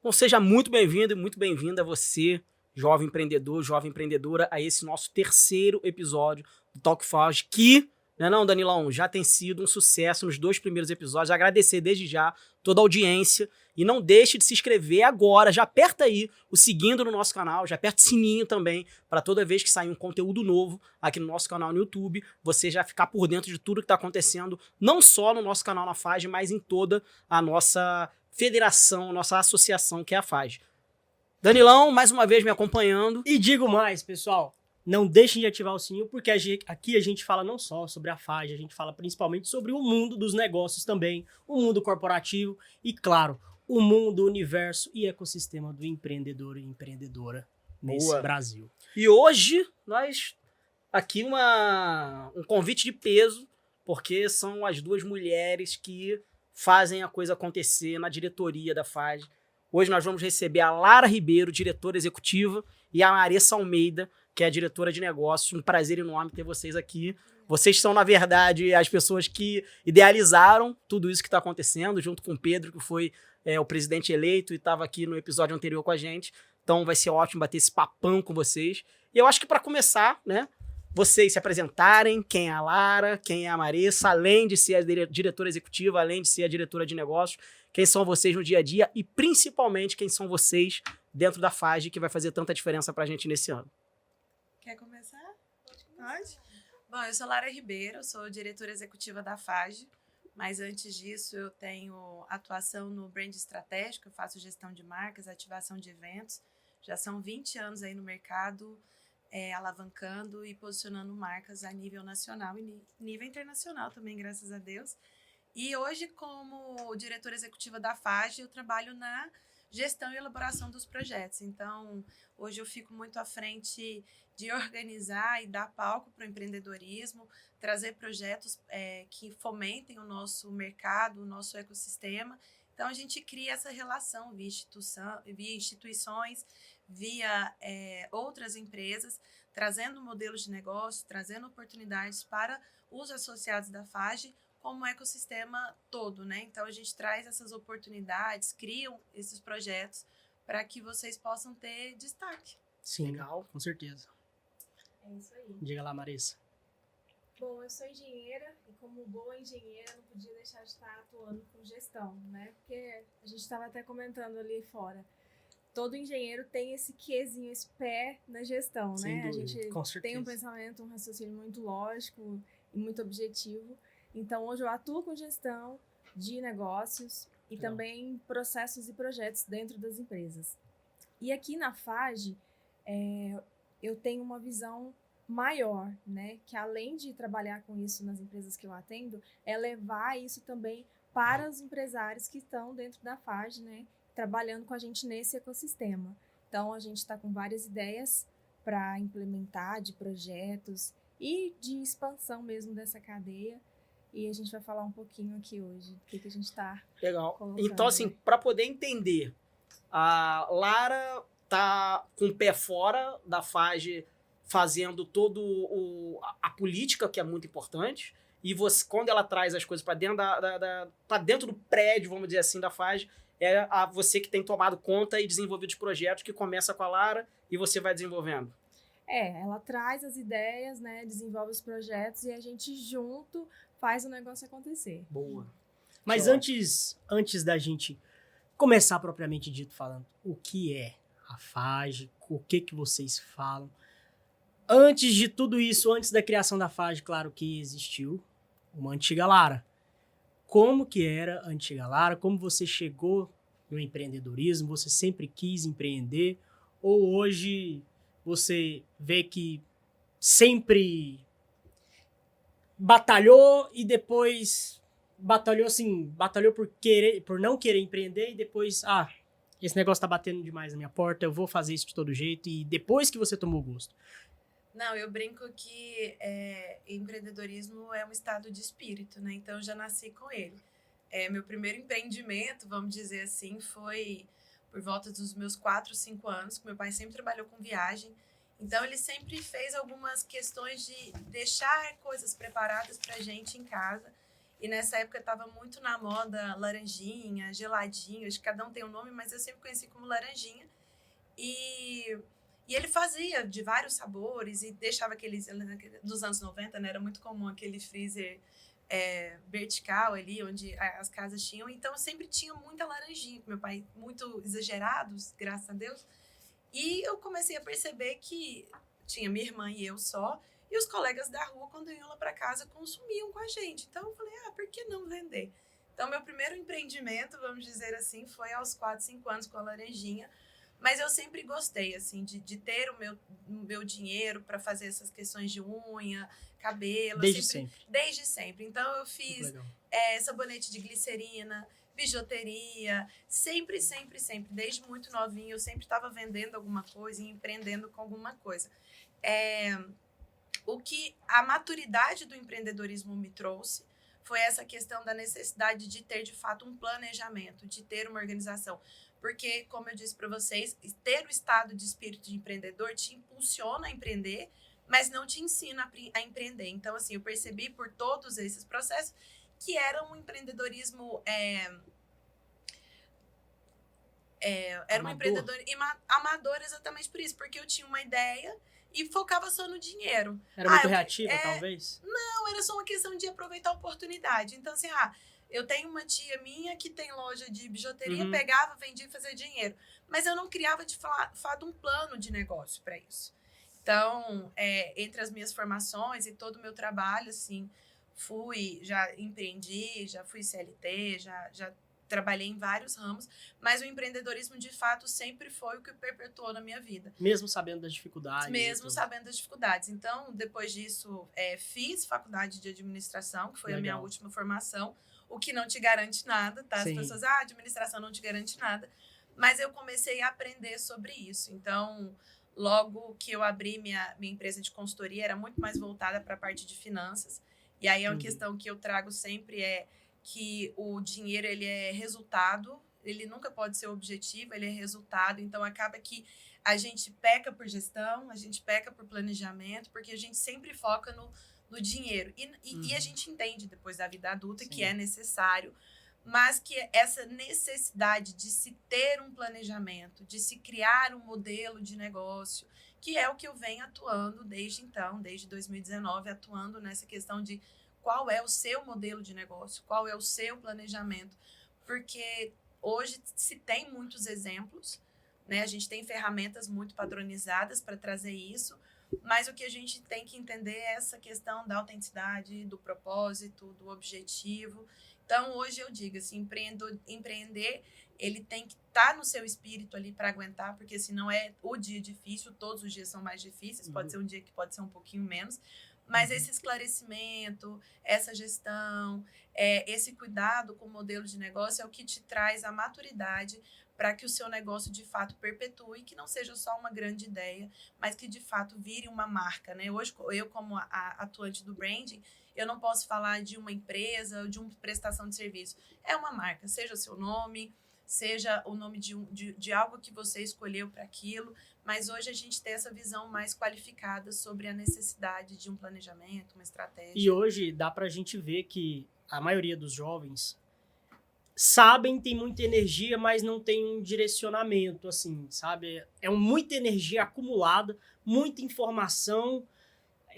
Então seja muito bem-vindo e muito bem-vinda você, jovem empreendedor, jovem empreendedora, a esse nosso terceiro episódio do Talk Fauge, que, não, Danilão, já tem sido um sucesso nos 2 primeiros episódios. Agradecer desde já toda a audiência e não deixe de se inscrever agora, já aperta aí o seguindo no nosso canal, já aperta o sininho também, para toda vez que sair um conteúdo novo aqui no nosso canal no YouTube, você já ficar por dentro de tudo que está acontecendo, não só no nosso canal na Fage, mas em toda a nossa federação, nossa associação, que é a Fage. Danilão, mais uma vez me acompanhando. E digo mais, pessoal, não deixem de ativar o sininho, porque aqui a gente fala não só sobre a Fage, a gente fala principalmente sobre o mundo dos negócios também, o mundo corporativo e, claro, o mundo, o universo e ecossistema do empreendedor e empreendedora nesse Brasil. E hoje, nós aqui um convite de peso, porque são as 2 mulheres que fazem a coisa acontecer na diretoria da Fage. Hoje nós vamos receber a Lara Ribeiro, diretora executiva, e a Marissa Almeida, que é a diretora de negócios. Um prazer enorme ter vocês aqui. Vocês são, na verdade, as pessoas que idealizaram tudo isso que está acontecendo, junto com o Pedro, que foi o presidente eleito e estava aqui no episódio anterior com a gente. Então vai ser ótimo bater esse papão com vocês. E eu acho que para começar, vocês se apresentarem, quem é a Lara, quem é a Marissa, além de ser a diretora executiva, além de ser a diretora de negócios, quem são vocês no dia a dia e principalmente quem são vocês dentro da Fage, que vai fazer tanta diferença pra gente nesse ano. Quer começar? Pode. Bom, eu sou Lara Ribeiro, sou diretora executiva da Fage, mas antes disso eu tenho atuação no brand estratégico, eu faço gestão de marcas, ativação de eventos, já são 20 anos aí no mercado, alavancando e posicionando marcas a nível nacional e nível internacional também, graças a Deus. E hoje, como diretora executiva da Fage, eu trabalho na gestão e elaboração dos projetos. Então, hoje eu fico muito à frente de organizar e dar palco para o empreendedorismo, trazer projetos que fomentem o nosso mercado, o nosso ecossistema. Então, a gente cria essa relação via instituições, via outras empresas, trazendo modelos de negócio, trazendo oportunidades para os associados da Fage, como ecossistema todo, né? Então, a gente traz essas oportunidades, criam esses projetos para que vocês possam ter destaque. Sim, legal, com certeza. É isso aí. Diga lá, Marissa. Bom, eu sou engenheira e como boa engenheira não podia deixar de estar atuando com gestão, né? Porque a gente estava até comentando ali fora. Todo engenheiro tem esse quezinho, esse pé na gestão, Sem né? dúvida, A gente com certeza. tem um pensamento, um raciocínio muito lógico e muito objetivo. Então, hoje eu atuo com gestão de negócios e também processos e projetos dentro das empresas. E aqui na Fage, eu tenho uma visão maior, né? Que além de trabalhar com isso nas empresas que eu atendo, é levar isso também para os empresários que estão dentro da Fage, né? Trabalhando com a gente nesse ecossistema. Então, a gente está com várias ideias para implementar de projetos e de expansão mesmo dessa cadeia. E a gente vai falar um pouquinho aqui hoje do que a gente está Legal. colocando. Então, assim, para poder entender, a Lara tá com o pé fora da Fage, fazendo a política, que é muito importante, e você, quando ela traz as coisas para dentro para dentro do prédio, vamos dizer assim, da Fage, você que tem tomado conta e desenvolvido os projetos, que começa com a Lara e você vai desenvolvendo. Ela traz as ideias, né, desenvolve os projetos e a gente junto faz o negócio acontecer. Boa. Mas antes da gente começar propriamente dito falando o que é a Fage, o que vocês falam, antes de tudo isso, antes da criação da Fage, claro que existiu uma antiga Lara. Como que era a antiga Lara? Como você chegou no empreendedorismo? Você sempre quis empreender? Ou hoje você vê que sempre batalhou e depois batalhou por não querer empreender e depois, esse negócio tá batendo demais na minha porta, eu vou fazer isso de todo jeito, e depois que você tomou gosto? Não, eu brinco que empreendedorismo é um estado de espírito, né? Então, eu já nasci com ele. Meu primeiro empreendimento, vamos dizer assim, foi por volta dos meus 4, 5 anos, que meu pai sempre trabalhou com viagem. Então, ele sempre fez algumas questões de deixar coisas preparadas pra gente em casa. E nessa época estava muito na moda laranjinha, geladinho, acho que cada um tem um nome, mas eu sempre conheci como laranjinha. E ele fazia de vários sabores e deixava aqueles, dos anos 90, né, era muito comum aquele freezer vertical ali, onde as casas tinham. Então, sempre tinha muita laranjinha, meu pai, muito exagerados, graças a Deus. E eu comecei a perceber que tinha minha irmã e eu só, e os colegas da rua, quando iam lá para casa, consumiam com a gente. Então, eu falei, por que não vender? Então, meu primeiro empreendimento, vamos dizer assim, foi aos 4, 5 anos com a laranjinha. Mas eu sempre gostei, assim, de ter o meu dinheiro para fazer essas questões de unha, cabelo. Desde sempre. Então, eu fiz sabonete de glicerina, bijuteria, sempre, desde muito novinho, eu sempre estava vendendo alguma coisa e empreendendo com alguma coisa. O que a maturidade do empreendedorismo me trouxe foi essa questão da necessidade de ter, de fato, um planejamento, de ter uma organização. Porque, como eu disse para vocês, ter o estado de espírito de empreendedor te impulsiona a empreender, mas não te ensina a empreender. Então, assim, eu percebi por todos esses processos que era um empreendedorismo... era um empreendedor amador exatamente por isso, porque eu tinha uma ideia e focava só no dinheiro. Era muito reativa, talvez? Não, era só uma questão de aproveitar a oportunidade. Então, assim, eu tenho uma tia minha que tem loja de bijuteria, pegava, vendia e fazia dinheiro. Mas eu não criava, de fato, um plano de negócio para isso. Então, entre as minhas formações e todo o meu trabalho, assim, já empreendi, já fui CLT, já trabalhei em vários ramos, mas o empreendedorismo, de fato, sempre foi o que perpetuou na minha vida. Mesmo sabendo das dificuldades? Mesmo sabendo das dificuldades. Então, depois disso, fiz faculdade de administração, que foi a minha última formação, o que não te garante nada, tá? Sim. As pessoas, administração não te garante nada. Mas eu comecei a aprender sobre isso. Então, logo que eu abri minha empresa de consultoria, era muito mais voltada para a parte de finanças. E aí, uma questão que eu trago sempre que o dinheiro, ele é resultado, ele nunca pode ser objetivo, ele é resultado. Então, acaba que a gente peca por gestão, a gente peca por planejamento, porque a gente sempre foca no dinheiro. E a gente entende, depois da vida adulta, que é necessário, mas que essa necessidade de se ter um planejamento, de se criar um modelo de negócio, que é o que eu venho atuando desde 2019, atuando nessa questão de qual é o seu modelo de negócio, qual é o seu planejamento, porque hoje se tem muitos exemplos, né? A gente tem ferramentas muito padronizadas para trazer isso, mas o que a gente tem que entender é essa questão da autenticidade, do propósito, do objetivo. Então, hoje eu digo assim, empreender, ele tem que estar no seu espírito ali para aguentar, porque senão é o dia difícil, todos os dias são mais difíceis, pode ser um dia que pode ser um pouquinho menos, mas esse esclarecimento, essa gestão, esse cuidado com o modelo de negócio é o que te traz a maturidade para que o seu negócio, de fato, perpetue, que não seja só uma grande ideia, mas que, de fato, vire uma marca, né? Hoje, eu, como a atuante do branding, eu não posso falar de uma empresa ou de uma prestação de serviço. É uma marca, seja o seu nome, seja o nome de algo que você escolheu para aquilo, mas hoje a gente tem essa visão mais qualificada sobre a necessidade de um planejamento, uma estratégia. E hoje dá pra gente ver que a maioria dos jovens sabem, tem muita energia, mas não tem um direcionamento, assim, sabe? Muita energia acumulada, muita informação,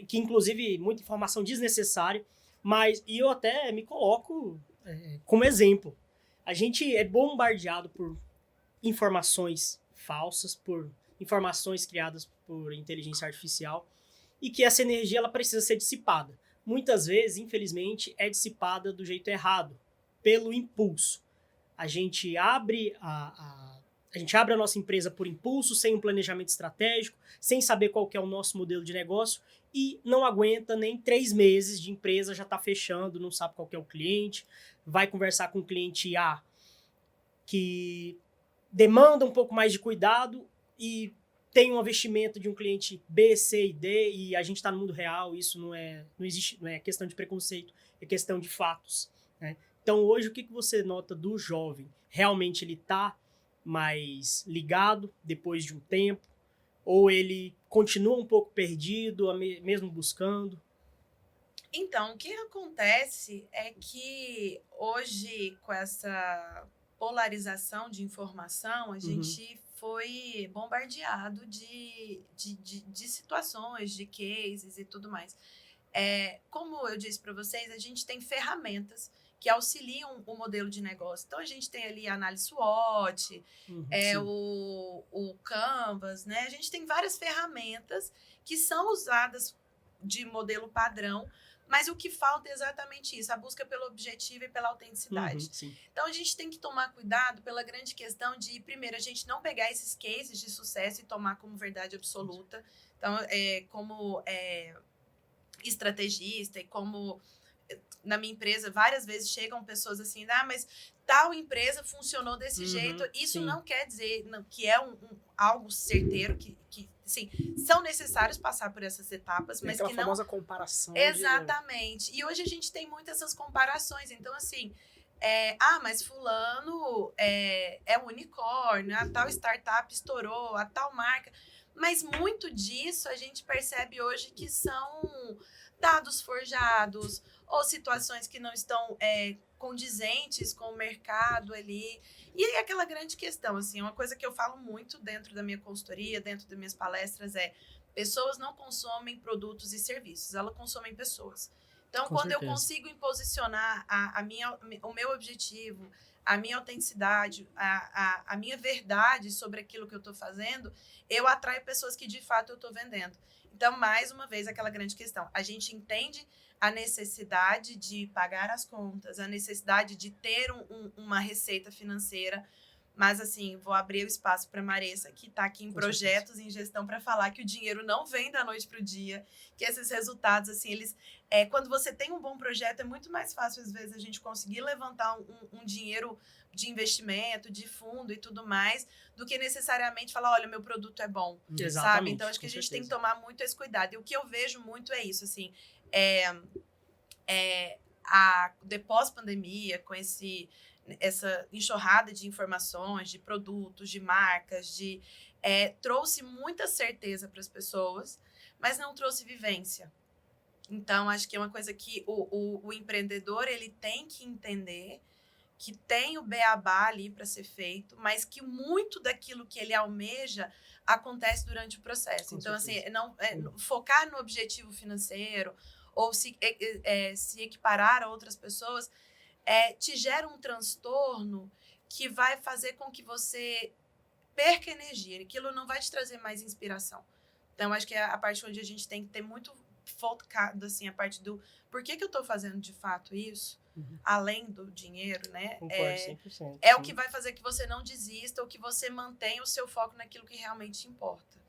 que inclusive muita informação desnecessária, e eu até me coloco como exemplo. A gente é bombardeado por informações falsas, por informações criadas por inteligência artificial, e que essa energia ela precisa ser dissipada. Muitas vezes, infelizmente, é dissipada do jeito errado, pelo impulso. A gente abre a nossa empresa por impulso, sem um planejamento estratégico, sem saber qual que é o nosso modelo de negócio, e não aguenta nem 3 meses de empresa, já está fechando, não sabe qual que é o cliente, vai conversar com o cliente A, que demanda um pouco mais de cuidado, e tem um investimento de um cliente B, C e D, e a gente está no mundo real, isso não existe, não é questão de preconceito, é questão de fatos, né? Então, hoje, o que você nota do jovem? Realmente ele está mais ligado depois de um tempo? Ou ele continua um pouco perdido, mesmo buscando? Então, o que acontece é que hoje, com essa polarização de informação, a gente foi bombardeado de situações, de cases e tudo mais. Como eu disse para vocês, a gente tem ferramentas que auxiliam o modelo de negócio. Então, a gente tem ali a análise SWOT, o Canvas, né? A gente tem várias ferramentas que são usadas de modelo padrão, mas o que falta é exatamente isso, a busca pelo objetivo e pela autenticidade. Então, a gente tem que tomar cuidado pela grande questão de, primeiro, a gente não pegar esses cases de sucesso e tomar como verdade absoluta. Então, como estrategista e como na minha empresa, várias vezes chegam pessoas assim, mas tal empresa funcionou desse jeito. Isso não quer dizer que é algo certeiro, que sim, são necessários passar por essas etapas, mas que não... Aquela famosa comparação. Exatamente. E hoje a gente tem muitas essas comparações. Então, assim, mas fulano é um unicórnio, a tal startup estourou, a tal marca. Mas muito disso a gente percebe hoje que são dados forjados ou situações que não estão condizentes com o mercado ali. E aí aquela grande questão, assim, uma coisa que eu falo muito dentro da minha consultoria, dentro das minhas palestras pessoas não consomem produtos e serviços, elas consomem pessoas. Então, quando eu consigo posicionar o meu objetivo, a minha autenticidade, a minha verdade sobre aquilo que eu estou fazendo, eu atraio pessoas que de fato eu estou vendendo. Então, mais uma vez, aquela grande questão. A gente entende a necessidade de pagar as contas, a necessidade de ter uma receita financeira, mas, assim, vou abrir o espaço para a Maressa, que está aqui em projetos, em gestão, para falar que o dinheiro não vem da noite para o dia, que esses resultados, assim, eles... quando você tem um bom projeto, é muito mais fácil, às vezes, a gente conseguir levantar um dinheiro de investimento, de fundo e tudo mais, do que necessariamente falar, olha, meu produto é bom, sabe? Então, acho que a gente tem que tomar muito esse cuidado. E o que eu vejo muito é isso, assim, de pós-pandemia, com essa enxurrada de informações, de produtos, de marcas, trouxe muita certeza para as pessoas, mas não trouxe vivência. Então, acho que é uma coisa que o empreendedor ele tem que entender, que tem o beabá ali para ser feito, mas que muito daquilo que ele almeja acontece durante o processo. Então, assim, focar no objetivo financeiro ou se equiparar a outras pessoas te gera um transtorno que vai fazer com que você perca energia. Aquilo não vai te trazer mais inspiração. Então, acho que é a parte onde a gente tem que ter muito focado, assim, a parte do por que eu estou fazendo de fato isso, além do dinheiro, né? Concordo 100%. É o que vai fazer que você não desista ou que você mantenha o seu foco naquilo que realmente importa.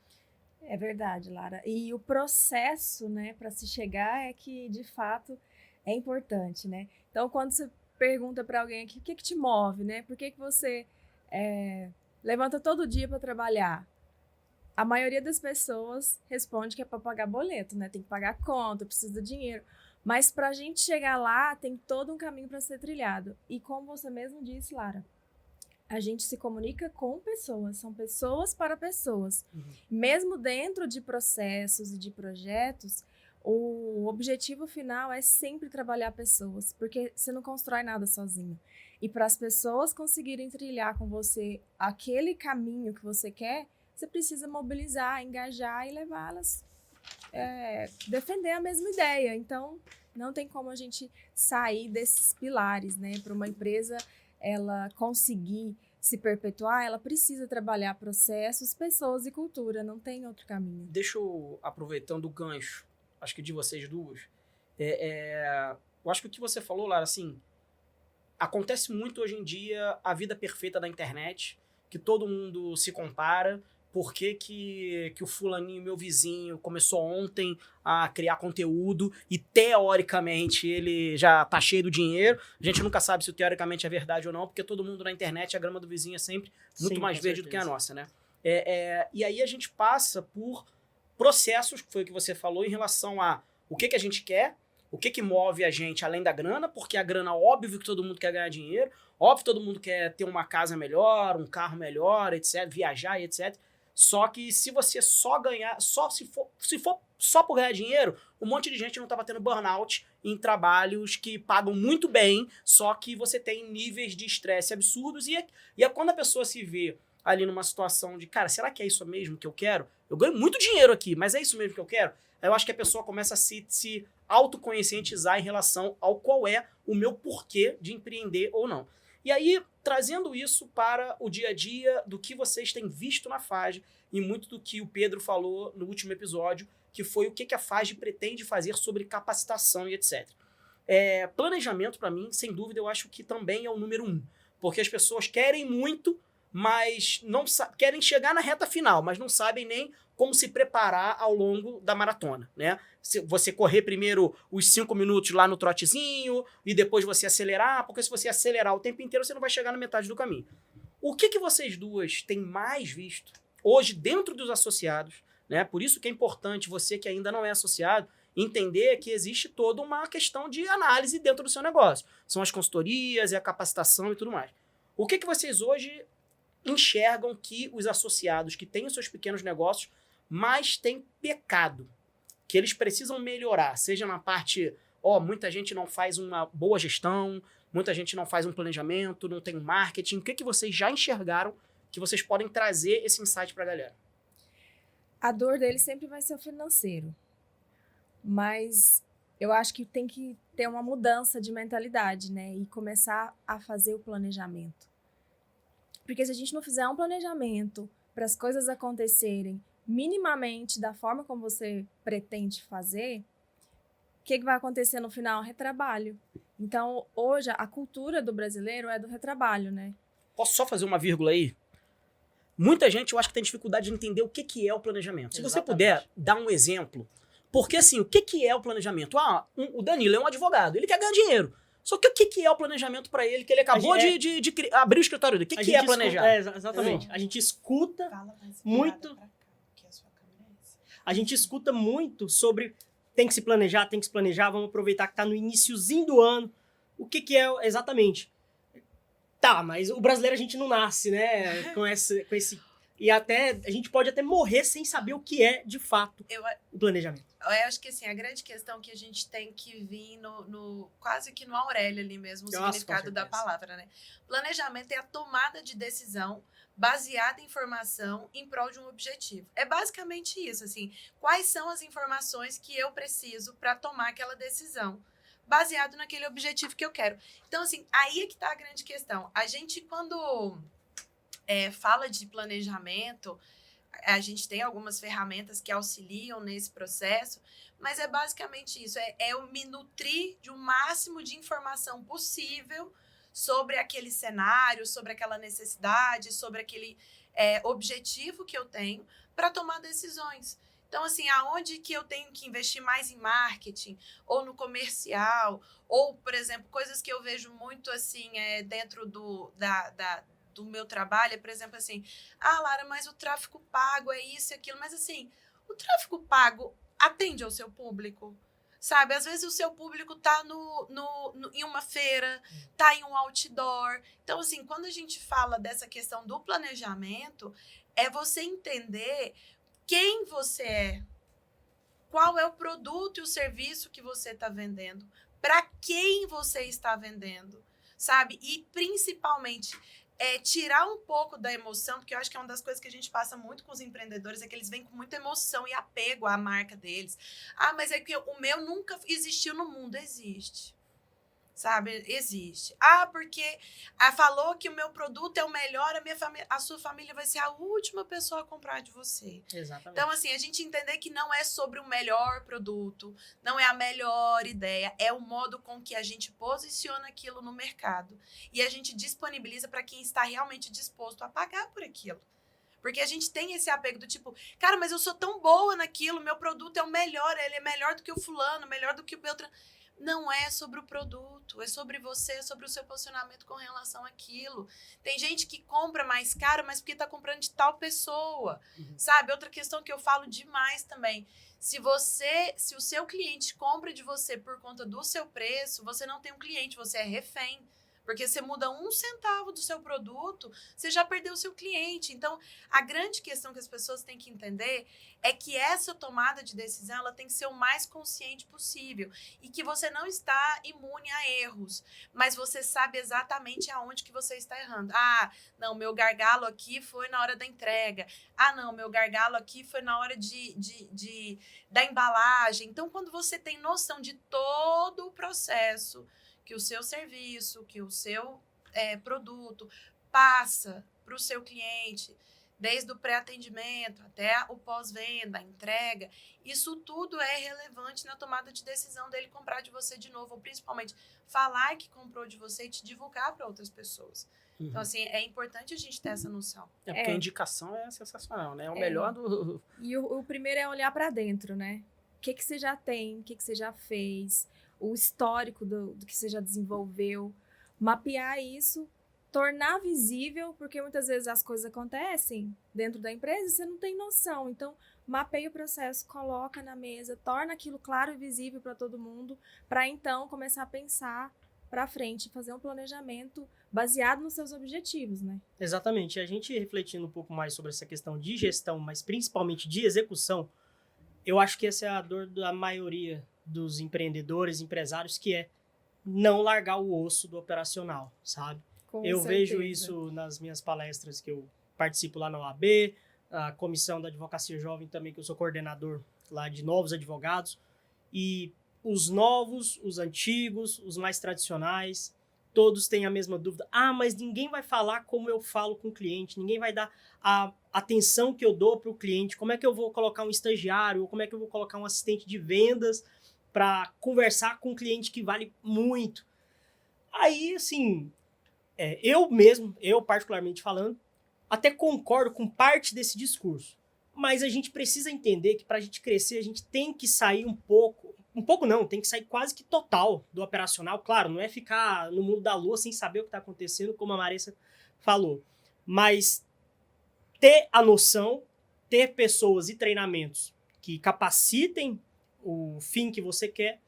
É verdade, Lara. E o processo, né, para se chegar é que, de fato, é importante, né? Então, quando você pergunta para alguém aqui, o que te move, né? Por que você levanta todo dia para trabalhar? A maioria das pessoas responde que é para pagar boleto, né? Tem que pagar conta, precisa de dinheiro. Mas para a gente chegar lá, tem todo um caminho para ser trilhado. E como você mesmo disse, Lara, a gente se comunica com pessoas, são pessoas para pessoas. Mesmo dentro de processos e de projetos, o objetivo final é sempre trabalhar pessoas, porque você não constrói nada sozinho. E para as pessoas conseguirem trilhar com você aquele caminho que você quer, você precisa mobilizar, engajar e levá-las, defender a mesma ideia. Então, não tem como a gente sair desses pilares, né? Para uma empresa ela conseguir se perpetuar, ela precisa trabalhar processos, pessoas e cultura, não tem outro caminho. Deixa eu, aproveitando o gancho, acho que de vocês duas, eu acho que o que você falou, Lara, assim, acontece muito hoje em dia a vida perfeita da internet, que todo mundo se compara. Por que o fulaninho, meu vizinho, começou ontem a criar conteúdo e, teoricamente, ele já tá cheio do dinheiro? A gente nunca sabe se teoricamente é verdade ou não, porque todo mundo na internet, a grama do vizinho é sempre muito mais verde do que a nossa, né? E aí a gente passa por processos, que foi o que você falou, em relação a o que a gente quer, o que move a gente além da grana, porque a grana, óbvio que todo mundo quer ganhar dinheiro, óbvio que todo mundo quer ter uma casa melhor, um carro melhor, etc., viajar e etc., Só que se você só ganhar, se for só por ganhar dinheiro, um monte de gente não tá batendo burnout em trabalhos que pagam muito bem, só que você tem níveis de estresse absurdos e é quando a pessoa se vê ali numa situação de, cara, será que é isso mesmo que eu quero? Eu ganho muito dinheiro aqui, mas é isso mesmo que eu quero? Aí eu acho que a pessoa começa a se autoconscientizar em relação ao qual é o meu porquê de empreender ou não. E aí, trazendo isso para o dia a dia do que vocês têm visto na FAGE e muito do que o Pedro falou no último episódio, que foi o que a FAGE pretende fazer sobre capacitação e etc. Planejamento, para mim, sem dúvida, eu acho que também é o número 1. Porque as pessoas querem muito, mas não querem chegar na reta final, mas não sabem nem como se preparar ao longo da maratona, né? Se você correr primeiro os 5 minutos lá no trotezinho e depois você acelerar, porque se você acelerar o tempo inteiro, você não vai chegar na metade do caminho. O que vocês duas têm mais visto hoje dentro dos associados, né? Por isso que é importante você que ainda não é associado entender que existe toda uma questão de análise dentro do seu negócio. São as consultorias e a capacitação e tudo mais. O que vocês hoje enxergam que os associados que têm os seus pequenos negócios mais têm pecado, que eles precisam melhorar, seja na parte, muita gente não faz uma boa gestão, muita gente não faz um planejamento, não tem um marketing. O que vocês já enxergaram que vocês podem trazer esse insight para a galera? A dor dele sempre vai ser o financeiro, mas eu acho que tem que ter uma mudança de mentalidade, né, e começar a fazer o planejamento. Porque se a gente não fizer um planejamento para as coisas acontecerem minimamente da forma como você pretende fazer, o que vai acontecer no final? Retrabalho. Então, hoje, a cultura do brasileiro é do retrabalho, né? Posso só fazer uma vírgula aí? Muita gente, eu acho que tem dificuldade de entender o que é o planejamento. Se você puder dar um exemplo. Porque, assim, o que é o planejamento? O Danilo é um advogado, ele quer ganhar dinheiro. Só que o que é o planejamento para ele, que ele acabou de abrir o escritório dele? O que é planejar? Exatamente. A gente escuta muito... A gente escuta muito sobre tem que se planejar, vamos aproveitar que tá no iniciozinho do ano. O que é exatamente? Tá, mas o brasileiro a gente não nasce, né, com esse... E até a gente pode até morrer sem saber o que é, de fato, o planejamento. Eu acho que, assim, a grande questão que a gente tem que vir quase que no Aurélio ali mesmo, o significado da palavra, né? Planejamento é a tomada de decisão baseada em informação em prol de um objetivo. É basicamente isso, assim. Quais são as informações que eu preciso para tomar aquela decisão? Baseado naquele objetivo que eu quero. Então, assim, aí é que tá a grande questão. A gente, quando fala de planejamento, a gente tem algumas ferramentas que auxiliam nesse processo, mas é basicamente isso. Eu me nutrir de um máximo de informação possível sobre aquele cenário, sobre aquela necessidade, sobre aquele objetivo que eu tenho para tomar decisões. Então, assim, aonde que eu tenho que investir mais em marketing, ou no comercial, ou, por exemplo, coisas que eu vejo muito, assim, dentro do meu trabalho, por exemplo, assim, Lara, mas o tráfego pago é isso e aquilo, mas, assim, o tráfego pago atende ao seu público? Sabe, às vezes o seu público tá em uma feira, tá em um outdoor. Então, assim, quando a gente fala dessa questão do planejamento, é você entender quem você é, qual é o produto e o serviço que você está vendendo, para quem você está vendendo, sabe? E, principalmente, tirar um pouco da emoção, porque eu acho que é uma das coisas que a gente passa muito com os empreendedores, é que eles vêm com muita emoção e apego à marca deles. Mas é que o meu nunca existiu no mundo. Existe. Sabe? Existe. Porque falou que o meu produto é o melhor, a sua família vai ser a última pessoa a comprar de você. Exatamente. Então, assim, a gente entender que não é sobre o melhor produto, não é a melhor ideia, é o modo com que a gente posiciona aquilo no mercado. E a gente disponibiliza para quem está realmente disposto a pagar por aquilo. Porque a gente tem esse apego do tipo, cara, mas eu sou tão boa naquilo, meu produto é o melhor, ele é melhor do que o fulano, melhor do que o Beltrano. Não é sobre o produto, é sobre você, é sobre o seu posicionamento com relação àquilo. Tem gente que compra mais caro, mas porque está comprando de tal pessoa, sabe? Outra questão que eu falo demais também, se o seu cliente compra de você por conta do seu preço, você não tem um cliente, você é refém. Porque você muda 1 centavo do seu produto, você já perdeu o seu cliente. Então, a grande questão que as pessoas têm que entender é que essa tomada de decisão ela tem que ser o mais consciente possível. E que você não está imune a erros, mas você sabe exatamente aonde que você está errando. Ah, não, meu gargalo aqui foi na hora da entrega. Ah, não, meu gargalo aqui foi na hora da embalagem. Então, quando você tem noção de todo o processo que o seu serviço, que o seu produto passa para o seu cliente, desde o pré-atendimento até o pós-venda, a entrega, isso tudo é relevante na tomada de decisão dele comprar de você de novo, ou principalmente falar que comprou de você e te divulgar para outras pessoas. Então, assim, é importante a gente ter essa noção. Porque a indicação é sensacional, né? É o melhor do... E o primeiro é olhar para dentro, né? O que você já tem, o que você já fez, o histórico do que você já desenvolveu, mapear isso, tornar visível, porque muitas vezes as coisas acontecem dentro da empresa e você não tem noção. Então, mapeia o processo, coloca na mesa, torna aquilo claro e visível para todo mundo, para então começar a pensar para frente, fazer um planejamento baseado nos seus objetivos, né? Exatamente. A gente refletindo um pouco mais sobre essa questão de gestão, mas principalmente de execução, eu acho que essa é a dor da maioria dos empreendedores, empresários, que é não largar o osso do operacional, sabe? Eu vejo isso nas minhas palestras que eu participo lá na OAB, a comissão da Advocacia Jovem também, que eu sou coordenador lá de novos advogados, e os novos, os antigos, os mais tradicionais, todos têm a mesma dúvida. Ah, mas ninguém vai falar como eu falo com o cliente, ninguém vai dar a atenção que eu dou para o cliente, como é que eu vou colocar um estagiário, ou como é que eu vou colocar um assistente de vendas para conversar com um cliente que vale muito. Aí, assim, eu particularmente falando, até concordo com parte desse discurso, mas a gente precisa entender que para a gente crescer, a gente tem que sair um pouco não, tem que sair quase que total do operacional. Claro, não é ficar no mundo da lua sem saber o que está acontecendo, como a Marissa falou, mas ter a noção, ter pessoas e treinamentos que capacitem o fim que você quer,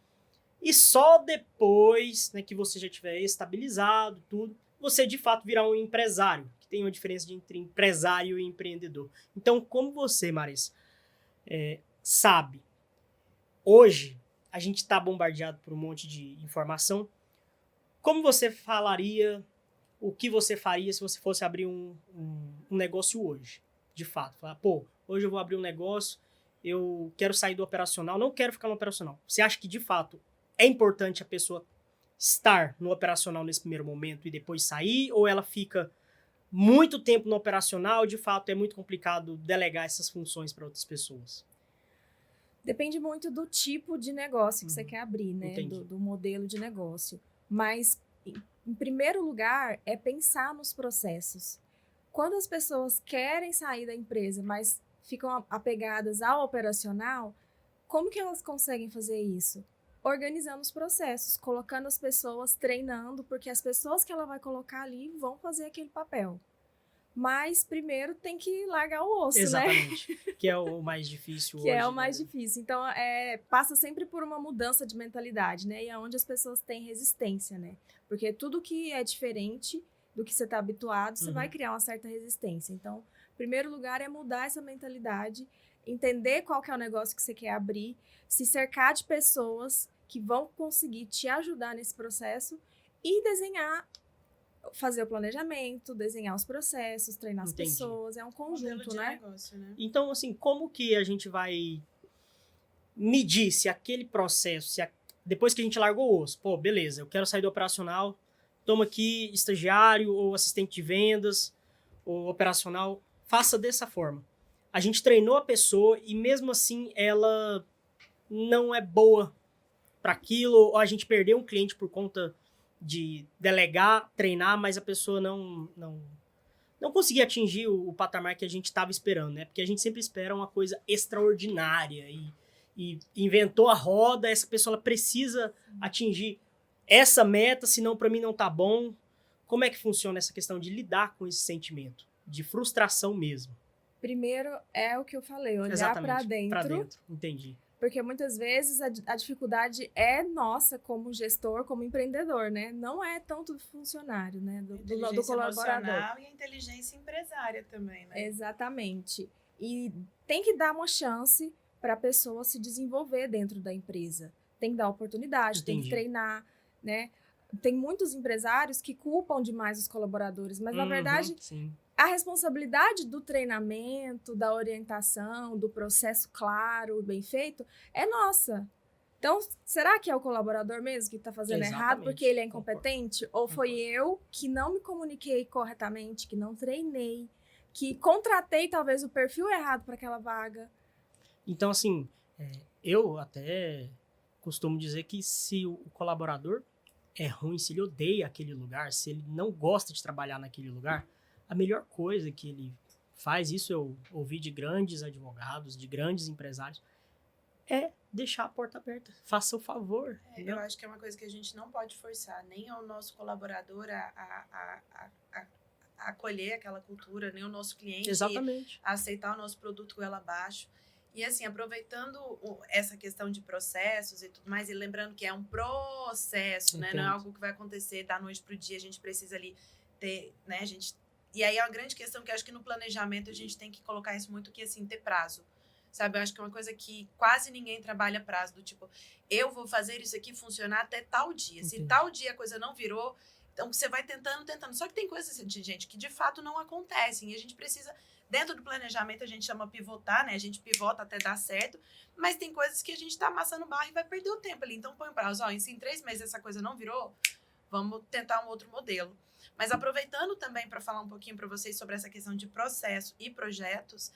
e só depois, né, que você já tiver estabilizado, tudo, você de fato virar um empresário, que tem uma diferença entre empresário e empreendedor. Então, como você, Marissa, sabe, hoje a gente está bombardeado por um monte de informação, como você falaria, o que você faria se você fosse abrir um negócio hoje, de fato? Falar, hoje eu vou abrir um negócio, eu quero sair do operacional, não quero ficar no operacional. Você acha que, de fato, é importante a pessoa estar no operacional nesse primeiro momento e depois sair, ou ela fica muito tempo no operacional, de fato é muito complicado delegar essas funções para outras pessoas? Depende muito do tipo de negócio que você quer abrir, né? Do modelo de negócio. Mas, em primeiro lugar, é pensar nos processos. Quando as pessoas querem sair da empresa, mas ficam apegadas ao operacional, como que elas conseguem fazer isso? Organizando os processos, colocando as pessoas, treinando, porque as pessoas que ela vai colocar ali vão fazer aquele papel. Mas primeiro tem que largar o osso, exatamente, né? Que é o mais difícil hoje. Que é o mais difícil. Então, passa sempre por uma mudança de mentalidade, né? E é onde as pessoas têm resistência, né? Porque tudo que é diferente do que você está habituado, você vai criar uma certa resistência. Então, em primeiro lugar é mudar essa mentalidade, entender qual que é o negócio que você quer abrir, se cercar de pessoas que vão conseguir te ajudar nesse processo e desenhar, fazer o planejamento, desenhar os processos, treinar as pessoas, é um conjunto, né? Negócio, né? Então, assim, como que a gente vai medir se aquele processo, depois que a gente largou o osso, beleza, eu quero sair do operacional, toma aqui estagiário ou assistente de vendas ou operacional, faça dessa forma. A gente treinou a pessoa e mesmo assim ela não é boa para aquilo, ou a gente perdeu um cliente por conta de delegar, treinar, mas a pessoa não conseguia atingir o patamar que a gente estava esperando, né? Porque a gente sempre espera uma coisa extraordinária e inventou a roda, essa pessoa ela precisa atingir essa meta, senão para mim não tá bom. Como é que funciona essa questão de lidar com esse sentimento de frustração mesmo? Primeiro é o que eu falei, olhar para dentro. Entendi. Porque muitas vezes a dificuldade é nossa como gestor, como empreendedor, né? Não é tanto do funcionário, né? Do colaborador. Emocional e a inteligência empresária também, né? Exatamente. E tem que dar uma chance para a pessoa se desenvolver dentro da empresa. Tem que dar oportunidade, tem que treinar, né? Tem muitos empresários que culpam demais os colaboradores, mas na verdade Sim. a responsabilidade do treinamento, da orientação, do processo claro, bem feito, é nossa. Então, será que é o colaborador mesmo que está fazendo errado porque ele é incompetente? Ou foi eu que não me comuniquei corretamente, que não treinei, que contratei talvez o perfil errado para aquela vaga? Então, assim, eu até costumo dizer que se o colaborador é ruim, se ele odeia aquele lugar, se ele não gosta de trabalhar naquele lugar, a melhor coisa que ele faz, isso eu ouvi de grandes advogados, de grandes empresários, é deixar a porta aberta. Faça o favor. Eu acho que é uma coisa que a gente não pode forçar, nem ao nosso colaborador a acolher aquela cultura, nem o nosso cliente a aceitar o nosso produto goela abaixo. E assim, aproveitando essa questão de processos e tudo mais, e lembrando que é um processo, né? Não é algo que vai acontecer da noite para o dia, a gente precisa ali ter, né? E aí é uma grande questão que eu acho que no planejamento a gente tem que colocar isso muito, que assim, ter prazo. Sabe, eu acho que é uma coisa que quase ninguém trabalha prazo, do tipo, eu vou fazer isso aqui funcionar até tal dia. Se tal dia a coisa não virou, então você vai tentando. Só que tem coisas, gente, que de fato não acontecem. E a gente precisa, dentro do planejamento, a gente chama pivotar, né? A gente pivota até dar certo. Mas tem coisas que a gente tá amassando barra e vai perder o tempo ali. Então põe um prazo, se em 3 meses essa coisa não virou, vamos tentar um outro modelo. Mas aproveitando também para falar um pouquinho para vocês sobre essa questão de processo e projetos,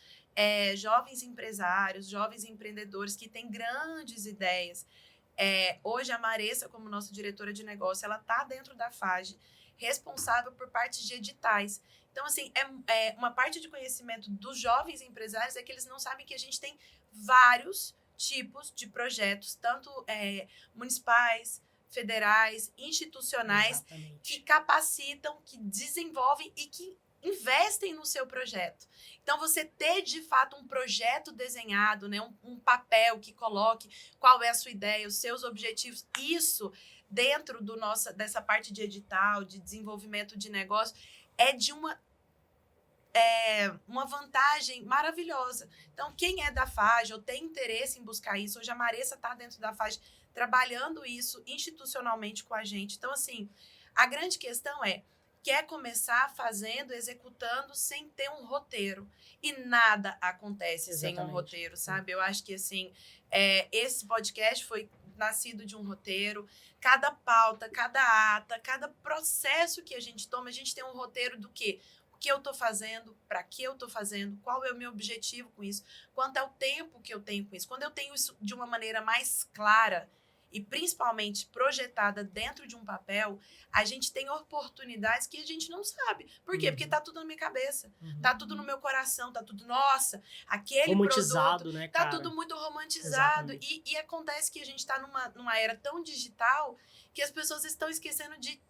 jovens empresários, jovens empreendedores que têm grandes ideias. Hoje a Maressa, como nossa diretora de negócio, ela está dentro da FAGE, responsável por parte de editais. Então, assim, uma parte de conhecimento dos jovens empresários é que eles não sabem que a gente tem vários tipos de projetos, tanto municipais, federais, institucionais, que capacitam, que desenvolvem e que investem no seu projeto. Então, você ter, de fato, um projeto desenhado, né, um papel que coloque qual é a sua ideia, os seus objetivos, isso dentro dessa parte de edital, de desenvolvimento de negócio, é de uma vantagem maravilhosa. Então, quem é da FAGE ou tem interesse em buscar isso, hoje a Maressa está dentro da FAGE trabalhando isso institucionalmente com a gente. Então, assim, a grande questão quer começar fazendo, executando, sem ter um roteiro. E nada acontece sem um roteiro, sabe? Eu acho que, assim, esse podcast foi nascido de um roteiro. Cada pauta, cada ata, cada processo que a gente toma, a gente tem um roteiro do quê? O que eu estou fazendo, para que eu estou fazendo, qual é o meu objetivo com isso, quanto é o tempo que eu tenho com isso. Quando eu tenho isso de uma maneira mais clara e principalmente projetada dentro de um papel, a gente tem oportunidades que a gente não sabe. Por quê? Porque tá tudo na minha cabeça, tá tudo no meu coração, tá tudo, nossa, aquele romantizado, produto, né, tá cara? tudo muito romantizado. E acontece que a gente tá numa era tão digital que as pessoas estão esquecendo de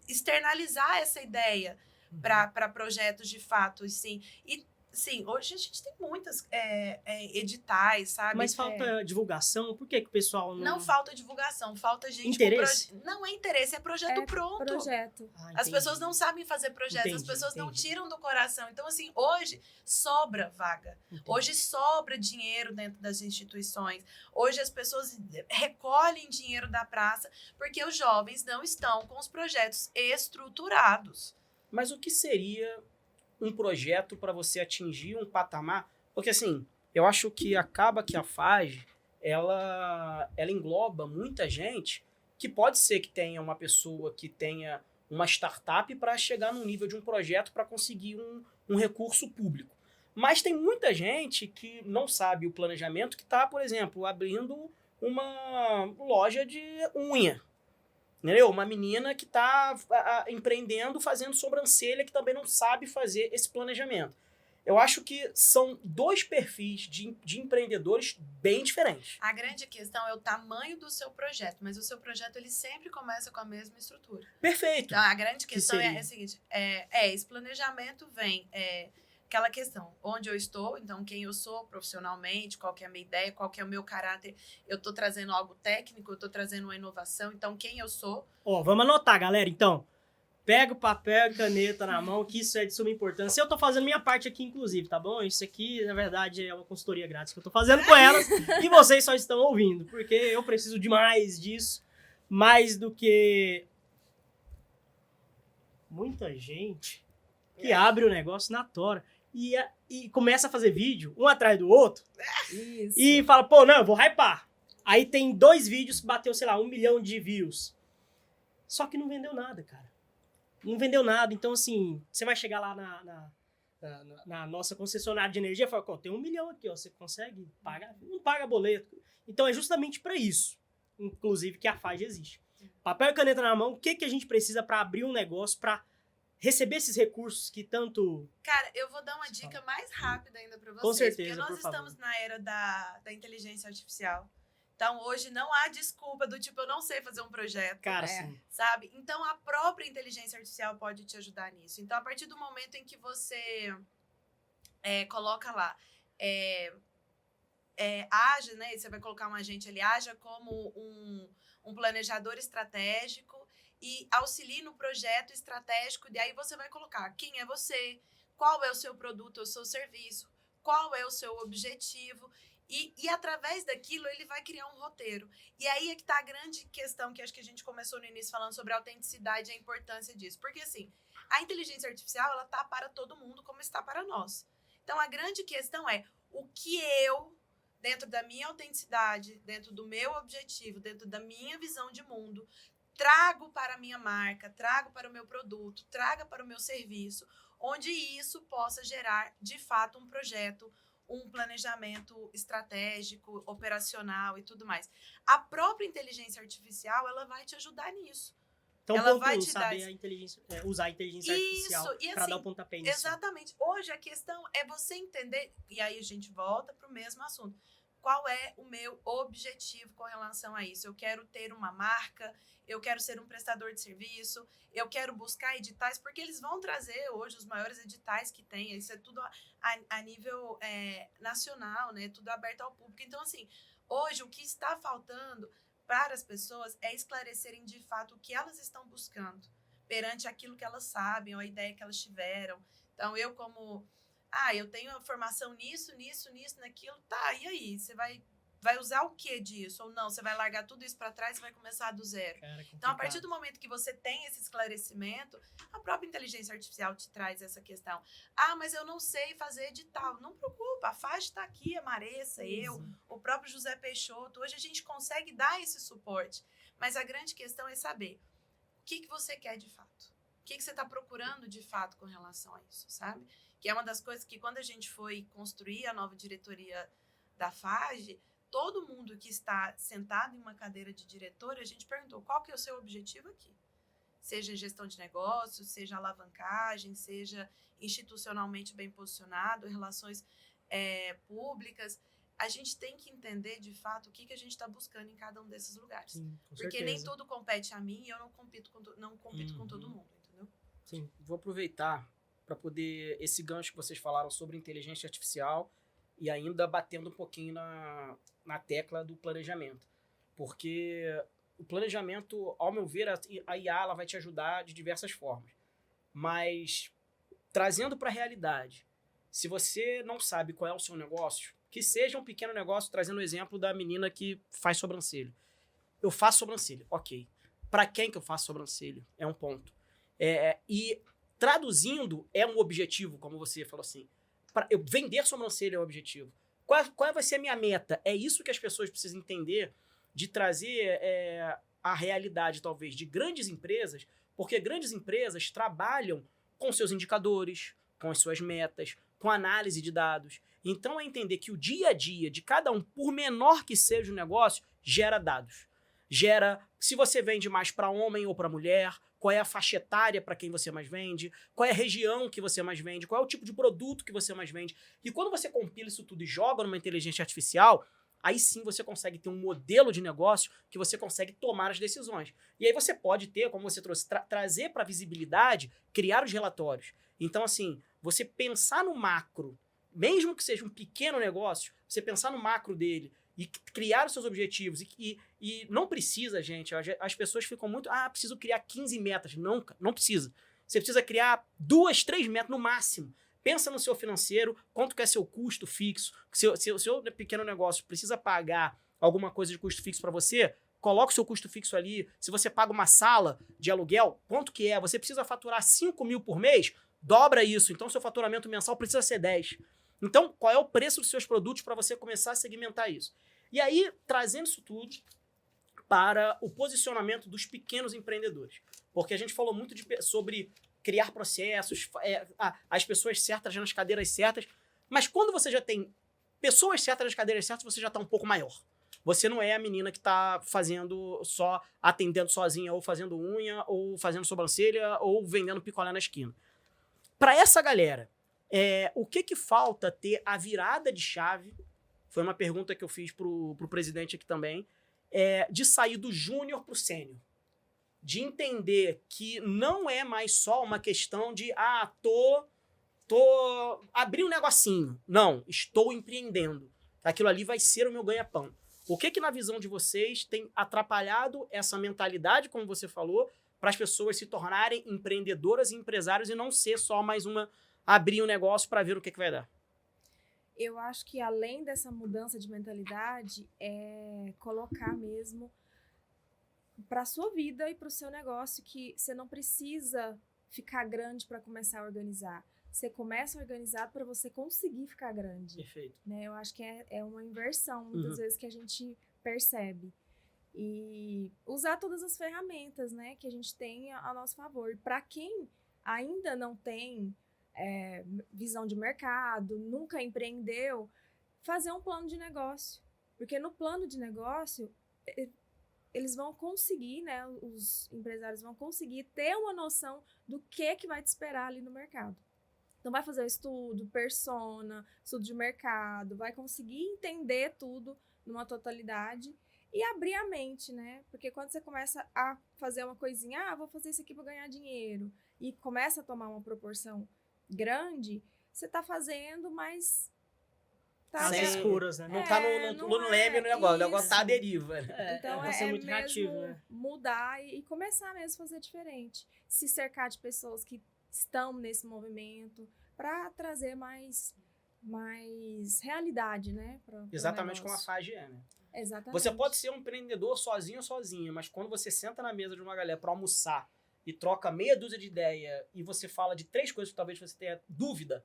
externalizar essa ideia para projetos de fato, assim. E sim, hoje a gente tem muitas editais, sabe? Mas falta divulgação? Por que o pessoal não... Não falta divulgação, falta gente... Interesse? Não é interesse, é projeto pronto. Projeto. As pessoas não sabem fazer projetos, as pessoas não tiram do coração. Então, assim, hoje sobra vaga. Hoje sobra dinheiro dentro das instituições. Hoje as pessoas recolhem dinheiro da praça porque os jovens não estão com os projetos estruturados. Mas o que seria um projeto para você atingir um patamar? Porque, assim, eu acho que acaba que a FAGE, ela engloba muita gente, que pode ser que tenha uma pessoa que tenha uma startup para chegar no nível de um projeto para conseguir um recurso público. Mas tem muita gente que não sabe o planejamento, que está, por exemplo, abrindo uma loja de unha. Entendeu? Uma menina que está empreendendo, fazendo sobrancelha, que também não sabe fazer esse planejamento. Eu acho que são dois perfis de empreendedores bem diferentes. A grande questão é o tamanho do seu projeto, mas o seu projeto ele sempre começa com a mesma estrutura. Perfeito. Então, a grande questão é a seguinte, esse planejamento vem aquela questão, onde eu estou, então quem eu sou profissionalmente, qual que é a minha ideia, qual que é o meu caráter, eu estou trazendo algo técnico, eu estou trazendo uma inovação, então quem eu sou. Ó, vamos anotar, galera, então. Pega o papel e caneta na mão, que isso é de suma importância. Eu tô fazendo minha parte aqui, inclusive, tá bom? Isso aqui, na verdade, é uma consultoria grátis que eu tô fazendo com elas e vocês só estão ouvindo, porque eu preciso demais disso, mais do que muita gente que abre o negócio na tora e começa a fazer vídeo, um atrás do outro, Isso. e fala, pô, não, eu vou hypar. Aí tem 2 vídeos que bateu, sei lá, 1 milhão de views. Só que não vendeu nada, cara. Não vendeu nada. Então, assim, você vai chegar lá na nossa concessionária de energia e fala, tem 1 milhão aqui, ó, você consegue pagar? Não paga boleto. Então, é justamente para isso, inclusive, que a FAGE existe. Papel e caneta na mão, o que a gente precisa para abrir um negócio, para receber esses recursos que tanto... Cara, eu vou dar uma dica mais rápida ainda para vocês. Com certeza, porque nós por favor. estamos na era da inteligência artificial. Então, hoje não há desculpa do tipo, eu não sei fazer um projeto. Cara, É. assim, Sabe? Então, a própria inteligência artificial pode te ajudar nisso. Então, a partir do momento em que você coloca lá, haja, né? Você vai colocar um agente ali, haja como um planejador estratégico e auxilie no projeto estratégico. E aí você vai colocar quem é você, qual é o seu produto ou seu serviço, qual é o seu objetivo. E através daquilo, ele vai criar um roteiro. E aí é que tá a grande questão que acho que a gente começou no início falando sobre a autenticidade e a importância disso. Porque, assim, a inteligência artificial, ela tá para todo mundo como está para nós. Então, a grande questão é o que eu, dentro da minha autenticidade, dentro do meu objetivo, dentro da minha visão de mundo, trago para a minha marca, trago para o meu produto, traga para o meu serviço, onde isso possa gerar, de fato, um projeto, um planejamento estratégico, operacional e tudo mais. A própria inteligência artificial, ela vai te ajudar nisso. então Ela ponto vai 1, te dar saber a inteligência, usar a inteligência artificial e para assim, dar o pontapé inicial. exatamente. Hoje a questão é você entender, e aí a gente volta para o mesmo assunto. Qual é o meu objetivo com relação a isso? Eu quero ter uma marca, eu quero ser um prestador de serviço, eu quero buscar editais, porque eles vão trazer hoje os maiores editais que tem, isso é tudo a nível nacional, né? Tudo aberto ao público. Então, assim, hoje o que está faltando para as pessoas é esclarecerem de fato o que elas estão buscando perante aquilo que elas sabem ou a ideia que elas tiveram. Então, eu como... eu tenho a formação nisso, naquilo. Tá, e aí? Você vai usar o que disso? Ou não? Você vai largar tudo isso para trás e vai começar do zero? Cara, Então, a partir do momento que você tem esse esclarecimento, a própria inteligência artificial te traz essa questão. Mas eu não sei fazer edital. Não preocupa, a FAGE está aqui, a Maressa, eu, o próprio José Peixoto. Hoje a gente consegue dar esse suporte. Mas a grande questão é saber o que você quer de fato. O que você está procurando de fato com relação a isso, sabe? Que é uma das coisas que quando a gente foi construir a nova diretoria da FAGE, todo mundo que está sentado em uma cadeira de diretor, a gente perguntou qual que é o seu objetivo aqui. Seja gestão de negócios, seja alavancagem, seja institucionalmente bem posicionado, relações públicas. A gente tem que entender, de fato, o que a gente está buscando em cada um desses lugares. Sim, com porque certeza. nem tudo compete a mim e eu não compito com todo mundo, entendeu? Sim. Vou aproveitar para poder esse gancho que vocês falaram sobre inteligência artificial e ainda batendo um pouquinho na tecla do planejamento. Porque o planejamento, ao meu ver, a IA ela vai te ajudar de diversas formas. Mas, trazendo para a realidade, se você não sabe qual é o seu negócio, que seja um pequeno negócio, trazendo o exemplo da menina que faz sobrancelha. Eu faço sobrancelha, ok. Para quem que eu faço sobrancelha? É um ponto. E traduzindo, é um objetivo, como você falou assim. Eu vender sobrancelha é um objetivo. Qual vai ser a minha meta? É isso que as pessoas precisam entender, de trazer a realidade, talvez, de grandes empresas, porque grandes empresas trabalham com seus indicadores, com as suas metas, com análise de dados. Então, é entender que o dia a dia de cada um, por menor que seja o negócio, gera dados. Gera se você vende mais para homem ou para mulher, qual é a faixa etária para quem você mais vende, qual é a região que você mais vende, qual é o tipo de produto que você mais vende. E quando você compila isso tudo e joga numa inteligência artificial, aí sim você consegue ter um modelo de negócio que você consegue tomar as decisões. E aí você pode ter, como você trouxe, trazer para a visibilidade, criar os relatórios. Então, assim, você pensar no macro, mesmo que seja um pequeno negócio, você pensar no macro dele e criar os seus objetivos. E não precisa, gente, as pessoas ficam muito, preciso criar 15 metas. Não, não precisa. Você precisa criar 2, 3 metas no máximo. Pensa no seu financeiro, quanto que é seu custo fixo. Se o seu pequeno negócio precisa pagar alguma coisa de custo fixo para você, coloca o seu custo fixo ali. Se você paga uma sala de aluguel, quanto que é? Você precisa faturar 5 mil por mês? Dobra isso. Então, seu faturamento mensal precisa ser 10. Então, qual é o preço dos seus produtos para você começar a segmentar isso? E aí, trazendo isso tudo para o posicionamento dos pequenos empreendedores. Porque a gente falou muito sobre criar processos, as pessoas certas nas cadeiras certas, mas quando você já tem pessoas certas nas cadeiras certas, você já está um pouco maior. Você não é a menina que está atendendo sozinha, ou fazendo unha, ou fazendo sobrancelha, ou vendendo picolé na esquina. Para essa galera, o que falta ter a virada de chave? Foi uma pergunta que eu fiz pro presidente aqui também, de sair do júnior pro sênior. De entender que não é mais só uma questão de, abri um negocinho. Não, estou empreendendo. Aquilo ali vai ser o meu ganha-pão. O que na visão de vocês tem atrapalhado essa mentalidade, como você falou, para as pessoas se tornarem empreendedoras e empresários e não ser só mais abrir um negócio para ver o que vai dar? Eu acho que além dessa mudança de mentalidade, é colocar mesmo para a sua vida e para o seu negócio que você não precisa ficar grande para começar a organizar. Você começa a organizar para você conseguir ficar grande. Perfeito. Né? Eu acho que é uma inversão, muitas vezes, que a gente percebe. E usar todas as ferramentas, né, que a gente tem a nosso favor. Para quem ainda não tem visão de mercado, nunca empreendeu, fazer um plano de negócio. Porque no plano de negócio, eles vão conseguir, né, os empresários vão conseguir ter uma noção do que vai te esperar ali no mercado. Então, vai fazer o estudo, persona, estudo de mercado, vai conseguir entender tudo numa totalidade e abrir a mente, né? Porque quando você começa a fazer uma coisinha, vou fazer isso aqui para ganhar dinheiro, e começa a tomar uma proporção grande, você tá fazendo, mas Tá Sem escuras, né? Não tá no leme no negócio, o negócio tá à isso. deriva. Então, vai ser muito mesmo reativo, né? mudar e começar mesmo a fazer diferente. Se cercar de pessoas que estão nesse movimento para trazer mais realidade, né? Exatamente como a FAGE né? Exatamente. Você pode ser um empreendedor sozinho ou sozinha, mas quando você senta na mesa de uma galera para almoçar e troca meia dúzia de ideia e você fala de 3 coisas que talvez você tenha dúvida,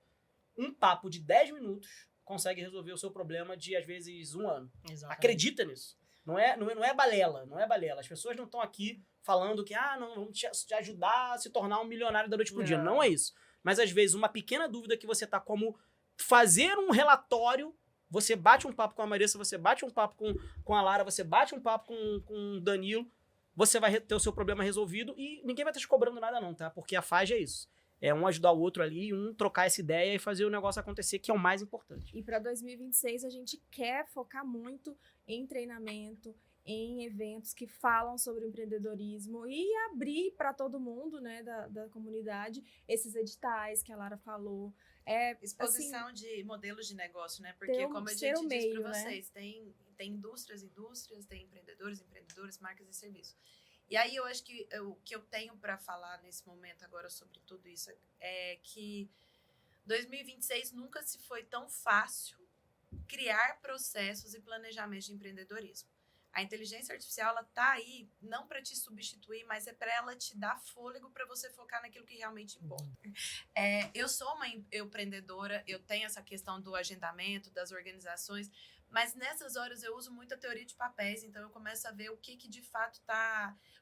um papo de 10 minutos consegue resolver o seu problema de, às vezes, 1 ano. Exatamente. Acredita nisso. Não é balela, não é balela. As pessoas não estão aqui falando que, não, vamos te ajudar a se tornar um milionário da noite pro dia. Não é isso. Mas, às vezes, uma pequena dúvida que você tá como fazer um relatório, você bate um papo com a Marissa, você bate um papo com a Lara, você bate um papo com o Danilo, você vai ter o seu problema resolvido e ninguém vai estar te cobrando nada não, tá? Porque a FAGE é isso. É um ajudar o outro ali, um trocar essa ideia e fazer o negócio acontecer, que é o mais importante. E para 2026 a gente quer focar muito em treinamento, em eventos que falam sobre empreendedorismo e abrir para todo mundo, né, da comunidade, esses editais que a Lara falou. Exposição assim, de modelos de negócio, né? Porque, como a gente disse para vocês, tem indústrias, tem empreendedoras, marcas e serviços. E aí eu acho que o que eu tenho para falar nesse momento agora sobre tudo isso é que 2026 nunca se foi tão fácil criar processos e planejamentos de empreendedorismo. A inteligência artificial, ela tá aí não para te substituir, mas é para ela te dar fôlego para você focar naquilo que realmente importa. Eu sou uma empreendedora, eu tenho essa questão do agendamento, das organizações, mas nessas horas eu uso muito a teoria de papéis, então eu começo a ver o que de fato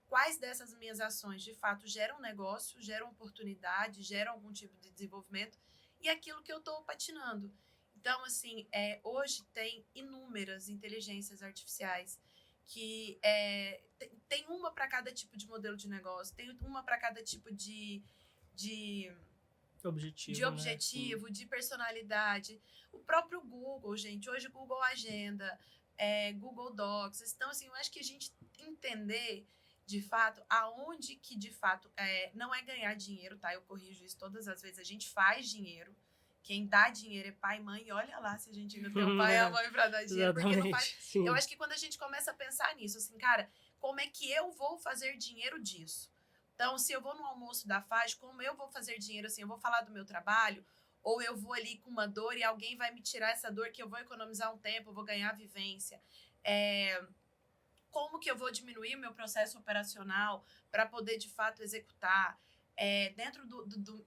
quais dessas minhas ações de fato geram negócio, geram oportunidade, geram algum tipo de desenvolvimento, e aquilo que eu estou patinando. Então, assim, hoje tem inúmeras inteligências artificiais que tem uma para cada tipo de modelo de negócio, tem uma para cada tipo de objetivo, de personalidade. O próprio Google, gente, hoje Google Agenda, Google Docs. Então, assim, eu acho que a gente entender de fato, aonde que de fato não é ganhar dinheiro, tá? Eu corrijo isso todas as vezes. A gente faz dinheiro. Quem dá dinheiro é pai e mãe. E olha lá se a gente ainda tem o pai e a mãe pra dar dinheiro. Porque não faz. Sim. Eu acho que quando a gente começa a pensar nisso, assim, cara, como é que eu vou fazer dinheiro disso? Então, se eu vou no almoço da FAGE, como eu vou fazer dinheiro assim? Eu vou falar do meu trabalho? Ou eu vou ali com uma dor e alguém vai me tirar essa dor que eu vou economizar um tempo, eu vou ganhar vivência? Como que eu vou diminuir o meu processo operacional para poder, de fato, executar? Dentro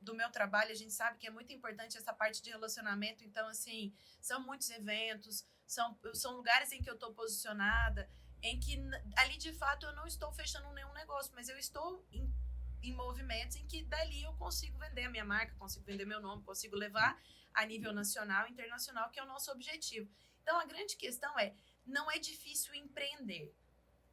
do meu trabalho, a gente sabe que é muito importante essa parte de relacionamento. Então, assim, são muitos eventos, são lugares em que eu estou posicionada, em que ali, de fato, eu não estou fechando nenhum negócio, mas eu estou em movimentos em que dali eu consigo vender a minha marca, consigo vender meu nome, consigo levar a nível nacional e internacional, que é o nosso objetivo. Então, a grande questão não é difícil empreender.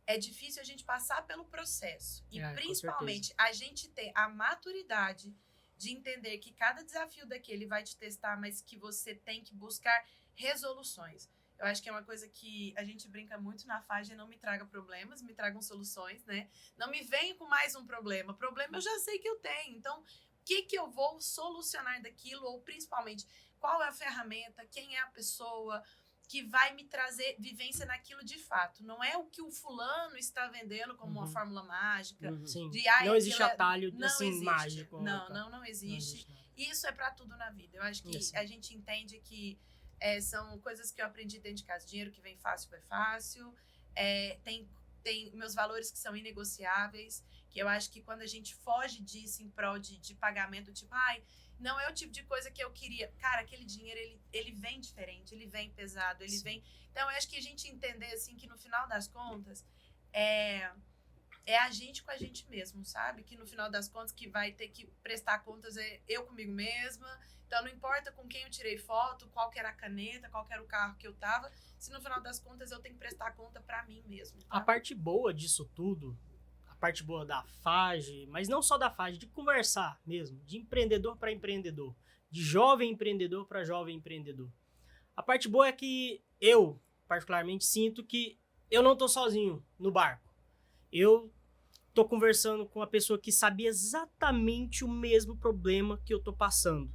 É difícil a gente passar pelo processo. E, principalmente, a gente ter a maturidade de entender que cada desafio daquele vai te testar, mas que você tem que buscar resoluções. Eu acho que é uma coisa que a gente brinca muito na FAGE, não me traga problemas, me tragam soluções, né? Não me venha com mais um problema. Problema eu já sei que eu tenho. Então, o que eu vou solucionar daquilo? Ou, principalmente, qual é a ferramenta? Quem é a pessoa que vai me trazer vivência naquilo de fato? Não é o que o fulano está vendendo como uma fórmula mágica. Sim. De, não existe atalho não assim, existe. mágico. Não existe. Isso é para tudo na vida. Eu acho que a gente entende que são coisas que eu aprendi dentro de casa. Dinheiro que vem fácil, vai fácil. Tem meus valores que são inegociáveis, que eu acho que quando a gente foge disso em prol de pagamento, tipo, não é o tipo de coisa que eu queria. Cara, aquele dinheiro, ele vem diferente, ele vem pesado, ele vem... Então, eu acho que a gente entender, assim, que no final das contas, é a gente com a gente mesmo, sabe? Que no final das contas, que vai ter que prestar contas eu comigo mesma. Então, não importa com quem eu tirei foto, qual que era a caneta, qual que era o carro que eu tava, se no final das contas eu tenho que prestar conta pra mim mesmo. Tá? A parte boa disso tudo, a parte boa da FAGE, mas não só da FAGE, de conversar mesmo, de empreendedor para empreendedor, de jovem empreendedor para jovem empreendedor. A parte boa é que eu, particularmente, sinto que eu não tô sozinho no barco. Eu tô conversando com uma pessoa que sabia exatamente o mesmo problema que eu tô passando.